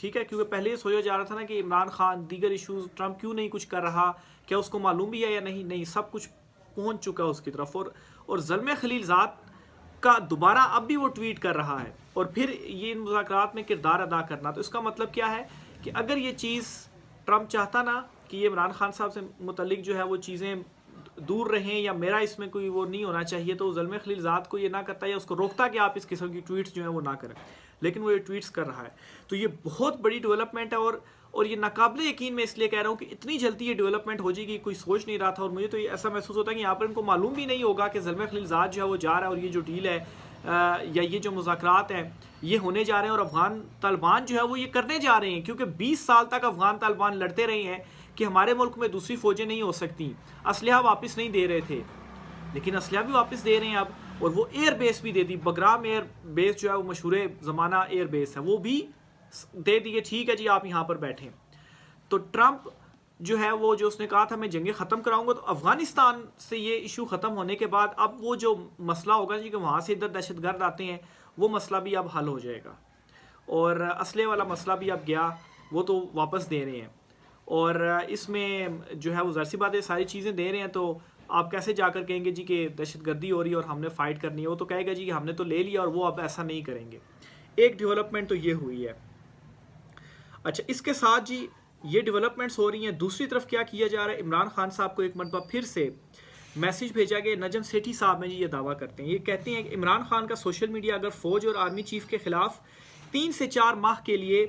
ٹھیک ہے، کیونکہ پہلے یہ سوچا جا رہا تھا نا کہ عمران خان دیگر ایشوز ٹرمپ کیوں نہیں کچھ کر رہا، کیا اس کو معلوم بھی ہے یا نہیں سب کچھ پہنچ چکا اس کی طرف. اور زلمے خلیل زاد کا دوبارہ اب بھی وہ ٹویٹ کر رہا ہے اور پھر یہ ان مذاکرات میں کردار ادا کرنا. تو اس کا مطلب کیا ہے کہ اگر یہ چیز ٹرمپ چاہتا نا کہ یہ عمران خان صاحب سے متعلق جو ہے وہ چیزیں دور رہیں یا میرا اس میں کوئی وہ نہیں ہونا چاہیے، تو زلمے خلیل زاد کو یہ نہ کرتا یا اس کو روکتا کہ آپ اس قسم کی ٹویٹس جو ہیں وہ نہ کریں، لیکن وہ یہ ٹویٹس کر رہا ہے. تو یہ بہت بڑی ڈیولپمنٹ ہے اور یہ ناقابل یقین میں اس لیے کہہ رہا ہوں کہ اتنی جلدی یہ ڈیولپمنٹ ہو جائے گی، کوئی سوچ نہیں رہا تھا. اور مجھے تو یہ ایسا محسوس ہوتا ہے کہ یہاں پر ان کو معلوم بھی نہیں ہوگا کہ زلمے خلیل زاد جو ہے وہ جا رہا ہے اور یہ جو ڈیل ہے یا یہ جو مذاکرات ہیں یہ ہونے جا رہے ہیں اور افغان طالبان جو ہے وہ یہ کرنے جا رہے ہیں، کیونکہ 20 سال تک افغان طالبان لڑتے رہے ہیں کہ ہمارے ملک میں دوسری فوجیں نہیں ہو سکتی، اسلحہ واپس نہیں دے رہے تھے، لیکن اسلحہ بھی واپس دے رہے ہیں اب، اور وہ ایئر بیس بھی دے دی. بگرام ایئر بیس جو ہے وہ مشہور زمانہ ایئر بیس ہے، وہ بھی دے دیے، ٹھیک ہے جی آپ یہاں پر بیٹھیں. تو ٹرمپ جو ہے وہ جو اس نے کہا تھا میں جنگیں ختم کراؤں گا، تو افغانستان سے یہ ایشو ختم ہونے کے بعد اب وہ جو مسئلہ ہوگا جی کہ وہاں سے ادھر دہشت گرد آتے ہیں، وہ مسئلہ بھی اب حل ہو جائے گا. اور اسلحے والا مسئلہ بھی اب گیا، وہ تو واپس دے رہے ہیں. اور اس میں جو ہے وہ ظاہر سی بات ہے ساری چیزیں دے رہے ہیں، تو آپ کیسے جا کر کہیں گے جی کہ دہشت گردی ہو رہی ہے اور ہم نے فائٹ کرنی ہے؟ وہ تو کہے گا جی کہ ہم نے تو لے لیا، اور وہ اب ایسا نہیں کریں گے. ایک ڈیولپمنٹ تو یہ ہوئی ہے. اچھا، اس کے ساتھ جی یہ ڈیولپمنٹس ہو رہی ہیں. دوسری طرف کیا کیا جا رہا ہے، عمران خان صاحب کو ایک مرتبہ پھر سے میسج بھیجا گیا. نجم سیٹھی صاحب میں جی یہ دعویٰ کرتے ہیں، یہ کہتے ہیں کہ عمران خان کا سوشل میڈیا اگر فوج اور آرمی چیف کے خلاف 3 سے 4 ماہ کے لیے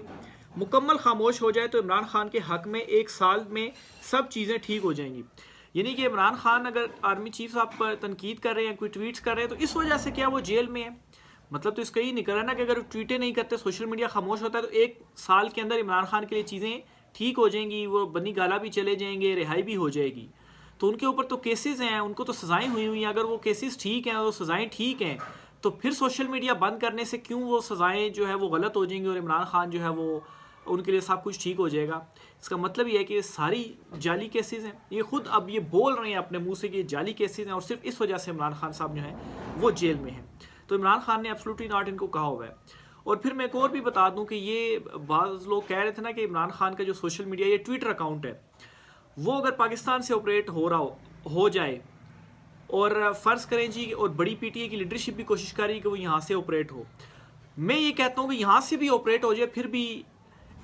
مکمل خاموش ہو جائے تو عمران خان کے حق میں 1 سال میں سب چیزیں ٹھیک ہو جائیں گی. یعنی کہ عمران خان اگر آرمی چیف صاحب پر تنقید کر رہے ہیں، کوئی ٹویٹس کر رہے ہیں، تو اس وجہ سے کیا وہ جیل میں ہے؟ مطلب تو اس کا یہ نکل رہا ہے نا کہ اگر ٹویٹیں نہیں کرتے، سوشل میڈیا خاموش ہوتا ہے، تو 1 سال کے اندر عمران خان کے لیے چیزیں ٹھیک ہو جائیں گی، وہ بنی گالا بھی چلے جائیں گے، رہائی بھی ہو جائے گی. تو ان کے اوپر تو کیسز ہیں، ان کو تو سزائیں ہوئی ہیں. اگر وہ کیسز ٹھیک ہیں اور وہ سزائیں ٹھیک ہیں، تو پھر سوشل میڈیا بند کرنے سے کیوں وہ سزائیں جو ہے وہ غلط ہو جائیں گی اور عمران خان جو ہے وہ ان کے لیے سب کچھ ٹھیک ہو جائے گا؟ اس کا مطلب یہ ہے کہ یہ ساری جعلی کیسز ہیں. یہ خود اب یہ بول رہے ہیں اپنے منہ سے کہ یہ جعلی کیسز ہیں، اور صرف اس وجہ سے عمران خان صاحب جو ہیں وہ جیل میں ہیں. تو عمران خان نے ایبسولوٹلی ناٹ ان کو کہا ہوا ہے. اور پھر میں ایک اور بھی بتا دوں کہ یہ بعض لوگ کہہ رہے تھے نا کہ عمران خان کا جو سوشل میڈیا یہ ٹویٹر اکاؤنٹ ہے، وہ اگر پاکستان سے آپریٹ ہو جائے، اور فرض کریں جی اور بڑی پی ٹی اے کی لیڈرشپ بھی کوشش کر رہی ہے کہ وہ یہاں سے آپریٹ ہو، میں یہ کہتا ہوں کہ یہاں سے بھی آپریٹ ہو جائے، پھر بھی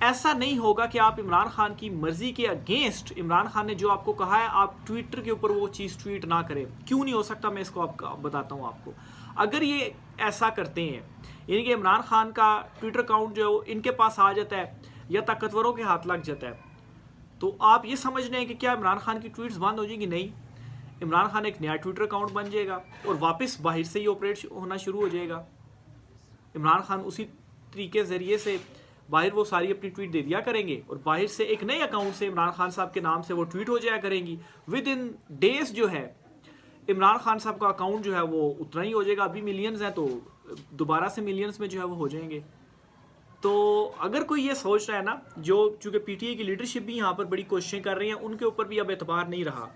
ایسا نہیں ہوگا کہ آپ عمران خان کی مرضی کے اگینسٹ، عمران خان نے جو آپ کو کہا ہے آپ ٹویٹر کے اوپر وہ چیز ٹویٹ نہ کریں. کیوں نہیں ہو سکتا؟ میں اس کو بتاتا ہوں آپ کو. اگر یہ ایسا کرتے ہیں، یعنی کہ عمران خان کا ٹویٹر اکاؤنٹ جو ہے وہ ان کے پاس آ جاتا ہے یا طاقتوروں کے ہاتھ لگ جاتا ہے، تو آپ یہ سمجھ رہے ہیں کہ کیا عمران خان کی ٹویٹس بند ہو جائیں گی؟ نہیں، عمران خان ایک نیا ٹویٹر اکاؤنٹ بن جائے گا اور واپس باہر سے ہی آپریٹ ہونا شروع ہو جائے گا. عمران خان اسی طریقے ذریعے سے باہر وہ ساری اپنی ٹویٹ دے دیا کریں گے، اور باہر سے ایک نئے اکاؤنٹ سے عمران خان صاحب کے نام سے وہ ٹویٹ ہو جایا کریں گی. ود ان ڈیز جو ہے عمران خان صاحب کا اکاؤنٹ جو ہے وہ اتنا ہی ہو جائے گا. ابھی ملینز ہیں تو دوبارہ سے ملینز میں جو ہے وہ ہو جائیں گے. تو اگر کوئی یہ سوچ رہا ہے نا، جو چونکہ پی ٹی اے کی لیڈرشپ بھی یہاں پر بڑی کوششیں کر رہی ہیں، ان کے اوپر بھی اب اعتبار نہیں رہا.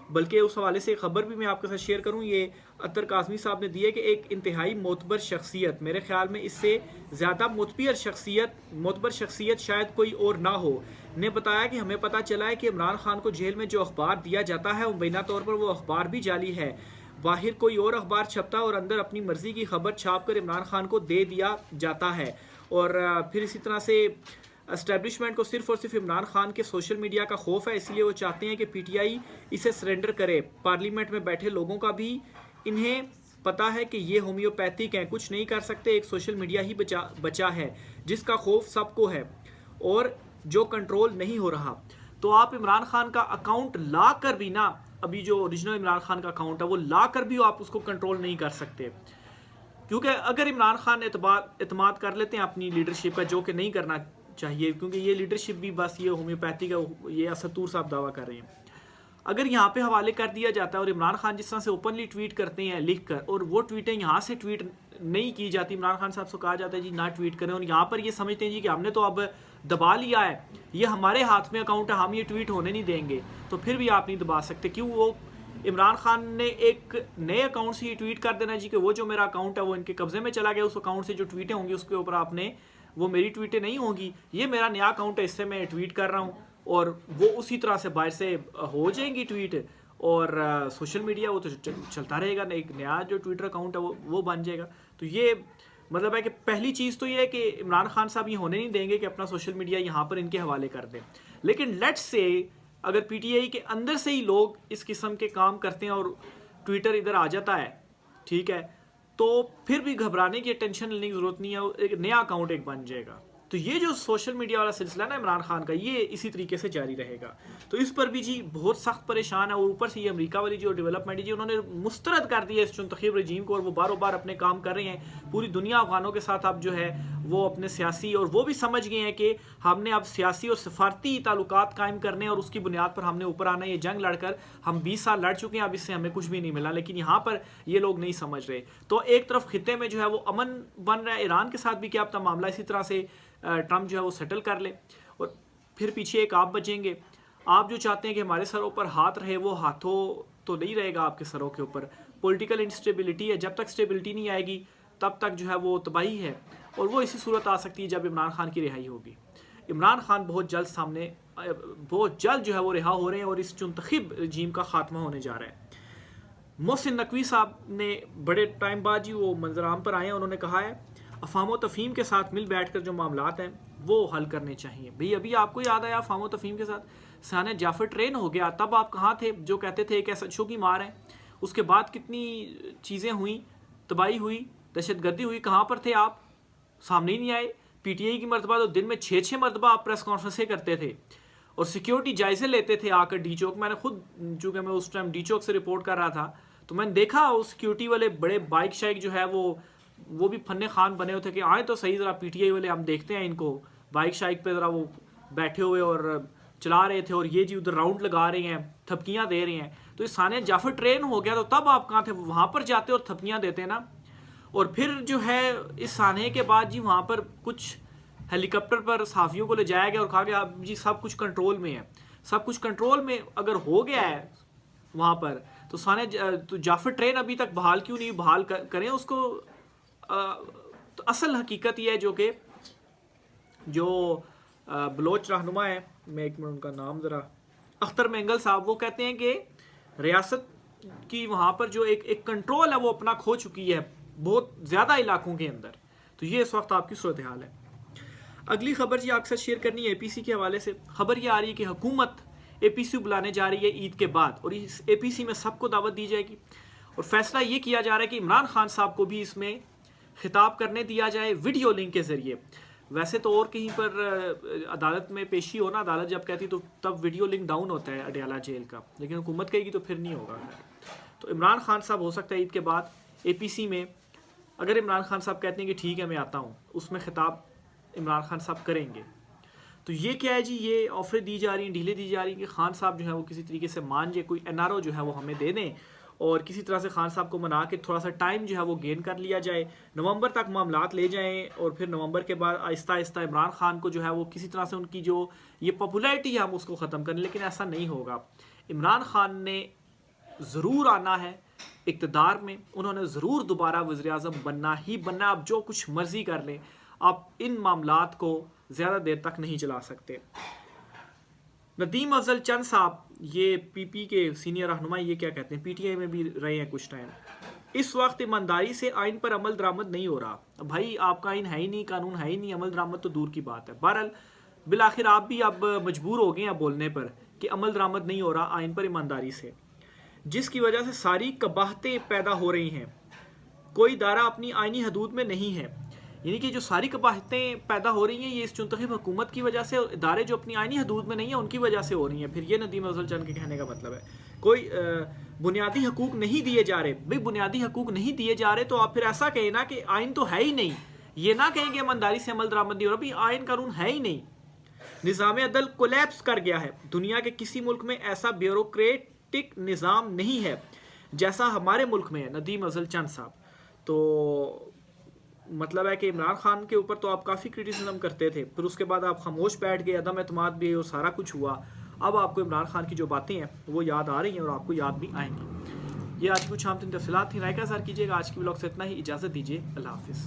بلکہ اس حوالے سے ایک خبر بھی میں آپ کے ساتھ شیئر کروں، یہ اطہر کاظمی صاحب نے دی ہے کہ ایک انتہائی معتبر شخصیت، میرے خیال میں اس سے زیادہ معتبر شخصیت شاید کوئی اور نہ ہو، نے بتایا کہ ہمیں پتہ چلا ہے کہ عمران خان کو جیل میں جو اخبار دیا جاتا ہے مبینہ طور پر وہ اخبار بھی جعلی ہے. باہر کوئی اور اخبار چھپتا ہے اور اندر اپنی مرضی کی خبر چھاپ کر عمران خان کو دے دیا جاتا ہے. اور پھر اسی طرح سے اسٹیبلشمنٹ کو صرف اور صرف عمران خان کے سوشل میڈیا کا خوف ہے، اس لیے وہ چاہتے ہیں کہ پی ٹی آئی اسے سرنڈر کرے. پارلیمنٹ میں بیٹھے لوگوں کا بھی انہیں پتا ہے کہ یہ ہومیوپیتھک ہیں، کچھ نہیں کر سکتے، ایک سوشل میڈیا ہی بچا ہے جس کا خوف سب کو ہے اور جو کنٹرول نہیں ہو رہا. تو آپ عمران خان کا اکاؤنٹ لا کر بھی نا، ابھی جو اوریجنل عمران خان کا اکاؤنٹ ہے وہ لا کر بھی آپ اس کو کنٹرول نہیں کر سکتے، کیونکہ اگر عمران خان اعتماد کر لیتے ہیں اپنی لیڈرشپ کا، جو کہ نہیں کرنا چاہیے کیونکہ یہ لیڈرشپ بھی بس یہ ہومیوپیتھی کا یہ اسطور صاحب دعویٰ کر رہے ہیں، اگر یہاں پہ حوالے کر دیا جاتا ہے اور عمران خان جس طرح سے اوپنلی ٹویٹ کرتے ہیں لکھ کر، اور وہ ٹویٹیں یہاں سے ٹویٹ نہیں کی جاتی، عمران خان صاحب سے کہا جاتا ہے جی نہ ٹویٹ کریں، اور یہاں پر یہ سمجھتے ہیں جی کہ ہم نے تو اب دبا لیا ہے، یہ ہمارے ہاتھ میں اکاؤنٹ ہے، ہم یہ ٹویٹ ہونے نہیں دیں گے، تو پھر بھی آپ نہیں دبا سکتے. کیوں؟ وہ عمران خان نے ایک نئے اکاؤنٹ سے یہ ٹویٹ کر دینا جی کہ وہ جو میرا اکاؤنٹ ہے وہ ان کے قبضے میں چلا گیا، اس اکاؤنٹ سے جو ٹویٹیں ہوں گی اس کے اوپر آپ نے وہ میری ٹویٹیں نہیں ہوں گی, یہ میرا نیا اکاؤنٹ ہے, اس سے میں ٹویٹ کر رہا ہوں, اور وہ اسی طرح سے باہر سے ہو جائیں گی ٹویٹ, اور سوشل میڈیا وہ تو چلتا رہے گا, ایک نیا جو ٹویٹر اکاؤنٹ ہے وہ بن جائے گا. تو یہ مطلب ہے کہ پہلی چیز تو یہ ہے کہ عمران خان صاحب یہ ہونے نہیں دیں گے کہ اپنا سوشل میڈیا یہاں پر ان کے حوالے کر دیں. لیکن لیٹس سے اگر پی ٹی آئی کے اندر سے ہی لوگ اس قسم کے کام کرتے ہیں اور ٹویٹر ادھر آ جاتا ہے, ٹھیک ہے, تو پھر بھی گھبرانے کی ٹینشن لینے کی ضرورت نہیں ہے, ایک نیا اکاؤنٹ ایک بن جائے گا. تو یہ جو سوشل میڈیا والا سلسلہ نا عمران خان کا, یہ اسی طریقے سے جاری رہے گا. تو اس پر بھی جی بہت سخت پریشان ہے, اور اوپر سے یہ امریکہ والی جو ڈیولپمنٹ ہے جی, انہوں نے مسترد کر دیا اس چنتخیب رجیم کو, اور وہ باروں بار اپنے کام کر رہے ہیں. پوری دنیا افغانوں کے ساتھ اب جو ہے وہ اپنے سیاسی, اور وہ بھی سمجھ گئے ہیں کہ ہم نے اب سیاسی اور سفارتی تعلقات قائم کرنے, اور اس کی بنیاد پر ہم نے اوپر آنا ہے. یہ جنگ لڑ کر ہم 20 سال لڑ چکے ہیں, اب اس سے ہمیں کچھ بھی نہیں ملا, لیکن یہاں پر یہ لوگ نہیں سمجھ رہے. تو ایک طرف خطے میں جو ہے وہ امن بن رہا ہے, ایران کے ساتھ بھی کیا پتہ معاملہ اسی طرح سے ٹرمپ جو ہے وہ سیٹل کر لے, اور پھر پیچھے ایک آپ بچیں گے. آپ جو چاہتے ہیں کہ ہمارے سروں پر ہاتھ رہے, وہ ہاتھوں تو نہیں رہے گا آپ کے سروں کے اوپر. پولیٹیکل انسٹیبلٹی ہے, جب تک اسٹیبلٹی نہیں آئے گی تب تک جو ہے وہ تباہی ہے, اور وہ اسی صورت آ سکتی ہے جب عمران خان کی رہائی ہوگی. عمران خان بہت جلد جو ہے وہ رہا ہو رہے ہیں, اور اس چنتخب رجیم کا خاتمہ ہونے جا رہا ہے. محسن نقوی صاحب نے بڑے ٹائم بعد جی وہ منظر عام پر آئے ہیں, انہوں نے کہا ہے افہام و تفہیم کے ساتھ مل بیٹھ کر جو معاملات ہیں وہ حل کرنے چاہیے. بھئی ابھی آپ کو یاد آیا افہام و تفہیم کے ساتھ سیانہ جعفر ٹرین ہو گیا, تب آپ کہاں تھے جو کہتے تھے ایک ایسا شو کی مار ہے. اس کے بعد کتنی چیزیں ہوئیں, تباہی ہوئی, دہشت گردی ہوئی, کہاں پر تھے آپ؟ سامنے ہی نہیں آئے. پی ٹی آئی کی مرتبہ تو دن میں 6 مرتبہ آپ پریس کانفرنسیں کرتے تھے, اور سیکیورٹی جائزے لیتے تھے آ کر ڈی چوک. میں نے خود, چونکہ میں اس ٹائم ڈی چوک سے رپورٹ کر رہا تھا, تو میں نے دیکھا اس سیکیورٹی والے بڑے بائک شائک جو ہے وہ بھی فن خان بنے ہوئے تھے کہ آئیں تو صحیح ذرا پی ٹی آئی والے ہم دیکھتے ہیں ان کو بائک شائک پہ ذرا وہ بیٹھے ہوئے اور چلا رہے تھے, اور یہ جی ادھر راؤنڈ لگا رہے ہیں, تھپکیاں دے رہے ہیں. تو اس سانحہ جعفر ٹرین ہو گیا, تو تب آپ کہاں تھے؟ وہاں پر جاتے اور تھپکیاں دیتے نا. اور پھر جو ہے اس سانحے کے بعد جی وہاں پر کچھ ہیلی کاپٹر پر صحافیوں کو لے جایا گیا اور کہا گیا اب جی سب کچھ کنٹرول میں ہے. سب کچھ کنٹرول میں اگر ہو گیا ہے وہاں پر, تو تو جعفر ٹرین ابھی تک بحال کیوں نہیں بحال کریں اس کو. تو اصل حقیقت یہ ہے جو بلوچ رہنما ہے, میں ایک منٹ ان کا نام ذرا, اختر مینگل صاحب, وہ کہتے ہیں کہ ریاست کی وہاں پر جو ایک کنٹرول ہے وہ اپنا کھو چکی ہے بہت زیادہ علاقوں کے اندر. تو یہ اس وقت آپ کی صورتحال ہے. اگلی خبر جی آپ کے ساتھ شیئر کرنی ہے اے پی سی کے حوالے سے. خبر یہ آ رہی ہے کہ حکومت اے پی سی بلانے جا رہی ہے عید کے بعد, اور اس اے پی سی میں سب کو دعوت دی جائے گی, اور فیصلہ یہ کیا جا رہا ہے کہ عمران خان صاحب کو بھی اس میں خطاب کرنے دیا جائے ویڈیو لنک کے ذریعے. ویسے تو اور کہیں پر عدالت میں پیشی ہونا, عدالت جب کہتی تو تب ویڈیو لنک ڈاؤن ہوتا ہے اڈیالہ جیل کا, لیکن حکومت کہے گی تو پھر نہیں ہوگا. تو عمران خان صاحب ہو سکتا ہے عید کے بعد اے پی سی میں, اگر عمران خان صاحب کہتے ہیں کہ ٹھیک ہے میں آتا ہوں, اس میں خطاب عمران خان صاحب کریں گے. تو یہ کیا ہے جی, یہ آفریں دی جا رہی ہیں, ڈھیلیں دی جا رہی ہیں کہ خان صاحب جو ہے وہ کسی طریقے سے مان جائے, کوئی این آر او جو ہے وہ ہمیں دے دیں, اور کسی طرح سے خان صاحب کو منا کے تھوڑا سا ٹائم جو ہے وہ گین کر لیا جائے, نومبر تک معاملات لے جائیں, اور پھر نومبر کے بعد آہستہ آہستہ عمران خان کو جو ہے وہ کسی طرح سے ان کی جو یہ پاپولیرٹی ہے ہم اس کو ختم کریں. لیکن ایسا نہیں ہوگا. عمران خان نے ضرور آنا ہے اقتدار میں, انہوں نے ضرور دوبارہ وزیر اعظم بننا ہی بننا. آپ جو کچھ مرضی کر لیں, آپ ان معاملات کو زیادہ دیر تک نہیں چلا سکتے. ندیم افضل چند صاحب, یہ پی پی کے سینئر رہنما, یہ کیا کہتے ہیں, پی ٹی آئی میں بھی رہے ہیں کچھ ٹائم. اس وقت ایمانداری سے آئین پر عمل درآمد نہیں ہو رہا. بھائی آپ کا آئین ہے ہی نہیں, قانون ہے ہی نہیں, عمل درآمد تو دور کی بات ہے. بہرحال بالآخر آپ بھی اب مجبور ہو گئے ہیں بولنے پر کہ عمل درآمد نہیں ہو رہا آئین پر ایمانداری سے, جس کی وجہ سے ساری قباحتیں پیدا ہو رہی ہیں. کوئی ادارہ اپنی آئینی حدود میں نہیں ہے. یعنی کہ جو ساری قباحتیں پیدا ہو رہی ہیں یہ اس چنتخب حکومت کی وجہ سے, ادارے جو اپنی آئینی حدود میں نہیں ہیں ان کی وجہ سے ہو رہی ہیں. پھر یہ ندیم افضل چند کے کہنے کا مطلب ہے کوئی بنیادی حقوق نہیں دیے جا رہے. بھئی بنیادی حقوق نہیں دیے جا رہے تو آپ پھر ایسا کہیں نا کہ آئین تو ہے ہی نہیں. یہ نہ کہیں کہ ایمانداری سے عمل درآمد نہیں ہو رہا, بھئی آئین قانون ہے ہی نہیں. نظام عدل کولیپس کر گیا ہے. دنیا کے کسی ملک میں ایسا بیوروکریٹک نظام نہیں ہے جیسا ہمارے ملک میں ہے. ندیم افضل چند صاحب. تو مطلب ہے کہ عمران خان کے اوپر تو آپ کافی کرٹیسزم کرتے تھے, پھر اس کے بعد آپ خاموش بیٹھ گئے, عدم اعتماد بھی اور سارا کچھ ہوا. اب آپ کو عمران خان کی جو باتیں ہیں وہ یاد آ رہی ہیں, اور آپ کو یاد بھی آئیں گی. یہ آج کچھ عام تفصیلات تھیں. رائے کا اظہار کیجیے گا. آج کی ولاگ سے اتنا ہی, اجازت دیجیے, اللہ حافظ.